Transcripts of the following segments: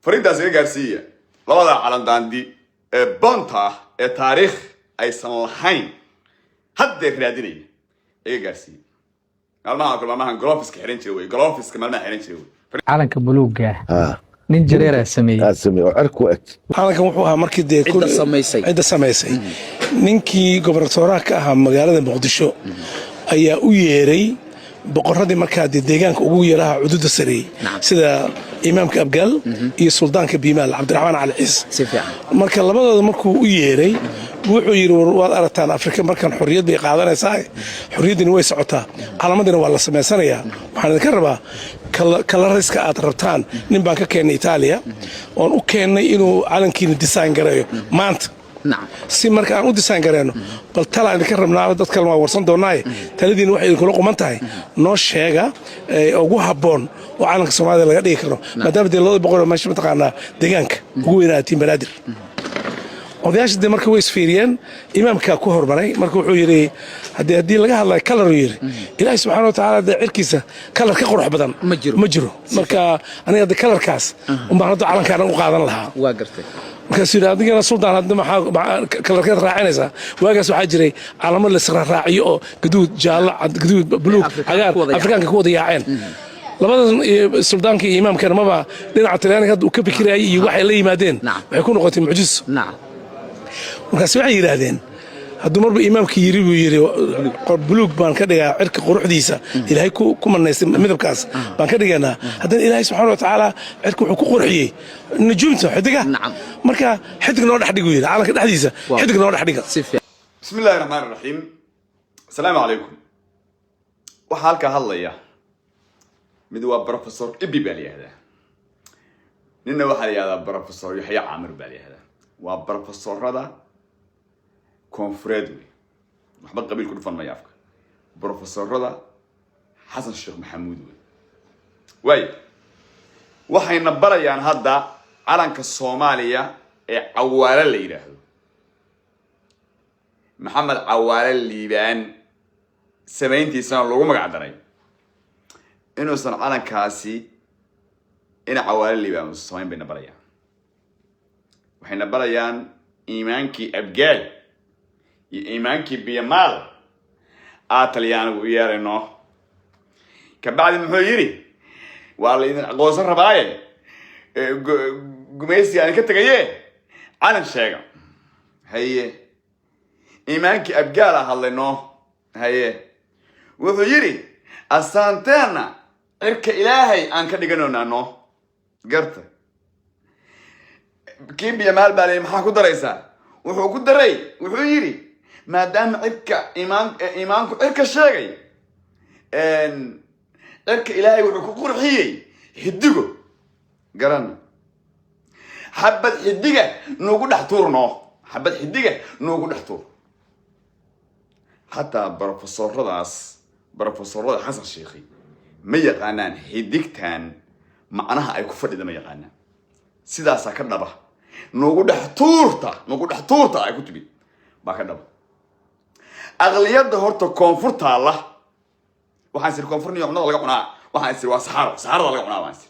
فريدة سيجا غارسيا لوضع على داندي بونتا تاريخ أي سنلحين هاد رياديني إيه غارسيا المها كل ما جرافيس كحرين شوي جرافيس كمان ما حرين شوي على كبلوجة nin jareera sameeyay arku eg halkan wuxuu ahaa markii de cid samaysay ninkii gobernatooraha ka ahaa magaalada Muqdisho ayaa u yeeray boqoradii markaa deegaanka ugu yeeraha xuduudda sareey sida imaamka Abgal iyo suldaanka Biimaal Cabdiraxmaan Ali Ciis marka labadooda markuu u yeeray wuxuu yiri waad aragtaan Afrika markan xorriyad bay qaadanaysaa xorriyadina way socotaa calamadina waa la sameysanayaa waxaan idin ka rabaa kala riska aad rabtaan nin baan ka keenay Itaaliya oon u keenay inuu calankiina design gareeyo maanta si marka aan u design gareeno bal tala idin ka rabnaa dad kale waa warsan doonaa taladiina waxay idin kula quman tahay noo sheega ugu haboon oo calanka Soomaaliya laga dhigi karo maadaama loo boqor meesha mataqaanaa deegaanka ugu weynaatiin banaadir odayaashii marka way isfiiriyeen imaamka ku hormaray marka wuxuu yiri hadii laga hadlay color yiri Ilaahay subhanahu wa ta'ala cirkiisa color ka qurux badan ma jiro marka aniga colorkaas uma hadda calanka u qaadan lahaa waa gartay marka sida adigana sultaan hadda maxaa colorka raacinaysa waagaas waxa jiray calaamad la sara raaciyo oo gaduud jaalo gaduud buluug cagaar afrikaanka ku wada yaaceen labadan suldaanka iyo imaamkana maba dhinaca Talyaaniga hadda uu ka fikirayay iyo waxay la yimaadeen waxay ku noqotay mucjiso markaas waxay yiraahdeen hadduu marba imaamka yiri buu yiri buluug baan ka dhigaa cirka quruxdiisa Ilaahay ku manaysay midabkaas baan ka dhiganaa haddana Ilaahay subhanahu wa ta'ala cirka wuxuu ku qurxiyay nujuumta xidiga marka xidig noo dhax dhigo yiri calanka dhaxdiisa xidig noo dhax dhiga bismillaahir rahmaanir rahiim assalaamu calaykum waxa halka hadlaya mid waa professor Ibi Baliyada ninna waxa la yiraahdaa professor Yahya Amir Baliyada waa professorada كونفريدوي محمد قبيل كل فن ما يعرف بروفيسور رضا حسن الشيخ محمود وي waxay nabarayaan hadda calanka Soomaaliya ee cawaale la yiraahdo maxamed cawaale liibaan sameyntiisa lagu magac daray inuu san calankaasi in cawaale liibaan sameyn bay nabarayaan waxay nabarayaan iimaankii Abgaal إيمانك بيمال آتليان ويارنو كبعد محيري والله إذا قوس الرباية قميص يعني كتجيه على الشيء هي إيمانك أبجالة هالنو هي وحيري السانتانا إرك إلهي أنك دجنونا نو قرت كيف بيمال بالي محاكو دريسا وحو كدري وحيري ما دام عبك إيمانك عبك الشيء إن عبك إلهي وحكو قرحيي هدقو قرن حبت هدقة نوقو دحتورنا حبت هدقة نوقو دحتور حتى بروفيسور رضا حسن الشيخي ما يقانان هدقتان معناها أي كفر إذا ما يقانان سيدا ساكرنا به نوقو دحتورتا أي كتبي باكرنا به أغليات هورتا كونفورتا الله وحنصير كونفورني يوم نضل قناع وحنصير وسحار ضل قناع وحنصير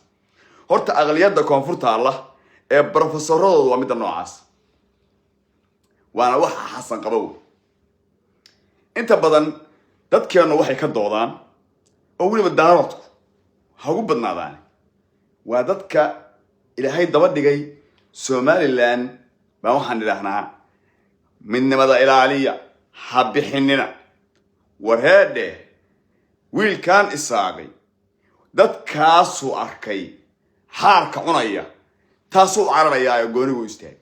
هورتا أغليات كونفورتا الله بروفيسور رضا وميد النوعاس وأنا وح حسن قبول أنت بدن تذكر إنه وحي كدودان أولي بالدارات هقول بدنا ذاني وذاتك إلى هاي الدواد جاي سومالي لان ما وحن لهنا من ماذا إلى عليا حب حننا وهذا ويل كان إساقي داد كاسو أركي حارك عنايا تاسو عربيا يقولي ويستاق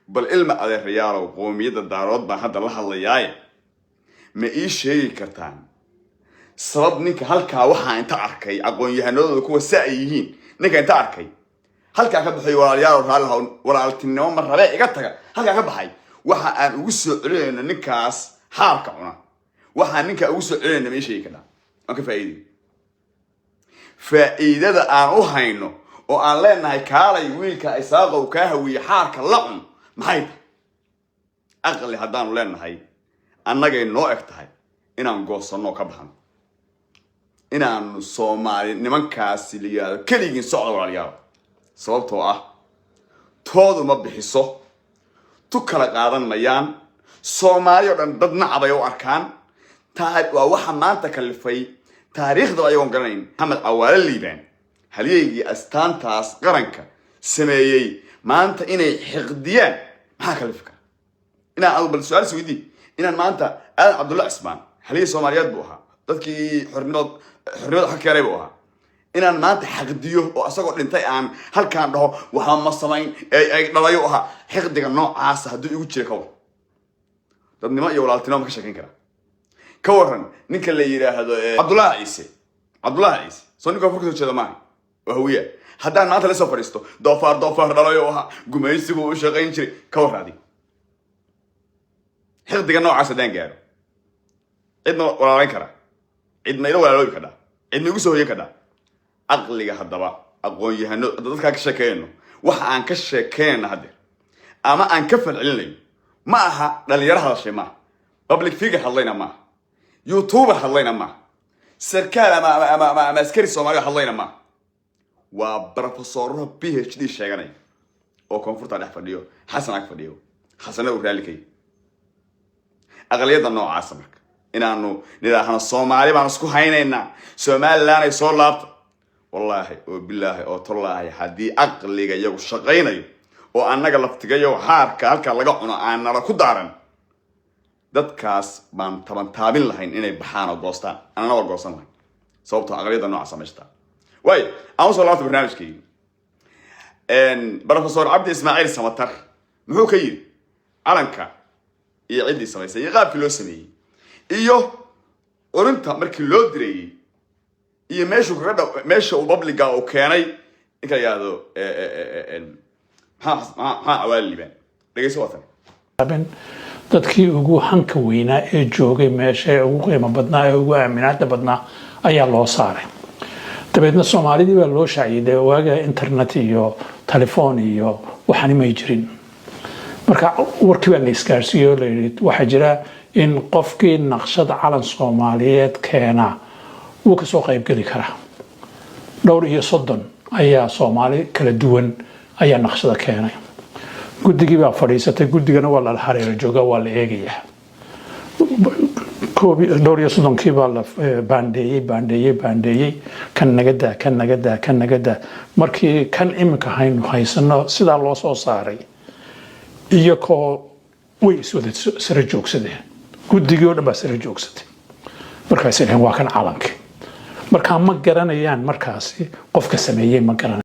بل إلما على الريارة وقومية الدارات بحد الله يايا ما إيش شيء كرتان سبب نيك هالكا وحا انت أركي أقول يهنو كوا سائيين نيك انت أركي هالكا كبحي ولا اليارة ولا التنوم مرة بقى إيقاتك هالكا كبحي waxa aan ugu soo celinayna ninkaas xaalka cuna waxa ninka ugu soo celinayna meeshay kada aan ka faa'iidada aan u hayno oo aan leenahay kaalay wiilka isaaqo ka hawiye xaalka la cun maxay aqli hadaan leenahay annagay noo egtahay inaan goosano ka baxan inaan Soomaali nimankaas liyaado kaligiin socdo walaalayaal sababtoo ah toodu ma bixiso tu kala qaadan mayaan Soomaali oo dhan dad nacab ay u arkaan waa waxa maanta kalifay taariikhda ayagoon garanayn Maxamed Cawaale Liibaan halyeygii astaantaas qaranka sameeyay maanta inay xiqdiyaan maxaa kalifka inaan adu bal su'aal isweydiin inaan maanta Aadan Cabdulla Cismaan halyey Soomaaliyeed buu ahaa dadkii xornimada xaq keenay buu ahaa inaan maanta xaqdiyo oo asagoo dhintay aan halkaan dhaho waxa ma samayn ay dhalayo ahaa xiqdiga noocaas haddii igu jira kaw dadnimo iyo walaaltinimo ma ka sheekan kara ka waran ninka la yiraahdo Cabdullaahi Ciise soo ninka furka soo jeeda maaha waa hawiya haddaan maanta la soo fariisto doofaar dhalayo ahaa gumaysigu u shaqayn jiray ka warraadi xiqdiga noocaas haddaan gaaro cidna walaalayn kara cidna ila walaaloobi kadhaa cidna igu soo hoyan kadhaa aqliga haddaba aqoon-yahano dadkaa ka sheekeeyno waxa aan ka sheekeynayna haddeer ama aan ka falcelinayno ma aha dhalinyaro hadashay maaha public figure hadlayna maaha youtuber hadlayna maaha sarkaal ama askari Soomaali hadlayna maaha waa professor PhD sheeganay oo koonfurta dhex fadhiyo xasan ag fadhiyo xasan uu raalikay aqliyada noocaas marka inaanu nidaaxana Soomaali baan isku haynaynaa Somaliland ay soo laabto wallahi oo billahi oo tallaahi hadii aqliga iyagu shaqaynayo oo annaga laftigayo xaarka halka laga cuno aan nala ku daaran dadkaas baan taabin lahayn inay baxaan oo goostaan anana waa goosan lahayn sababtoo aqliyada noocaas sameeysta way aan soo laabto barnaamijkii professor Cabdi Ismaaciil Samatar muxuu ka yiri calanka iyo cidii samaysay iyo qaabkii loo sameeyay iyo orinta markii loo direeyay iyo meesha uu publica oo keenay inka yaado Cawaale Liibaan dhageyso watan dadkii ugu hanka weynaa ee joogay meesha ugu qiimo badnaa ee ugu aaminaadda badnaa ayaa loo saaray dabeedna Soomaalidii baa loo shaaciyay waaga internet iyo telefoon iyo waxaan ma jirin marka warkii baa la isgaarsiiyay la yiri waxa jira in qofkii naqshad calan Soomaaliyeed keena uu ka soo qayb gali kara dhowr iyo 30 ayaa Soomaali kala duwan ayaa naqshada keenay guddigii baa fadhiisatay guddigana waa la hareero jooga waa la eegayaa dhowr iyo 30 baa la baandeeyay kan nagada markii kan imika haysano sidaa loo soo saaray iyo koo way iswada sare joogsadeen guddigii oo dhan baa sare joogsatay markaas waa kan calankii marka ma garanayaan markaasi qofka sameeyay ma garanayaan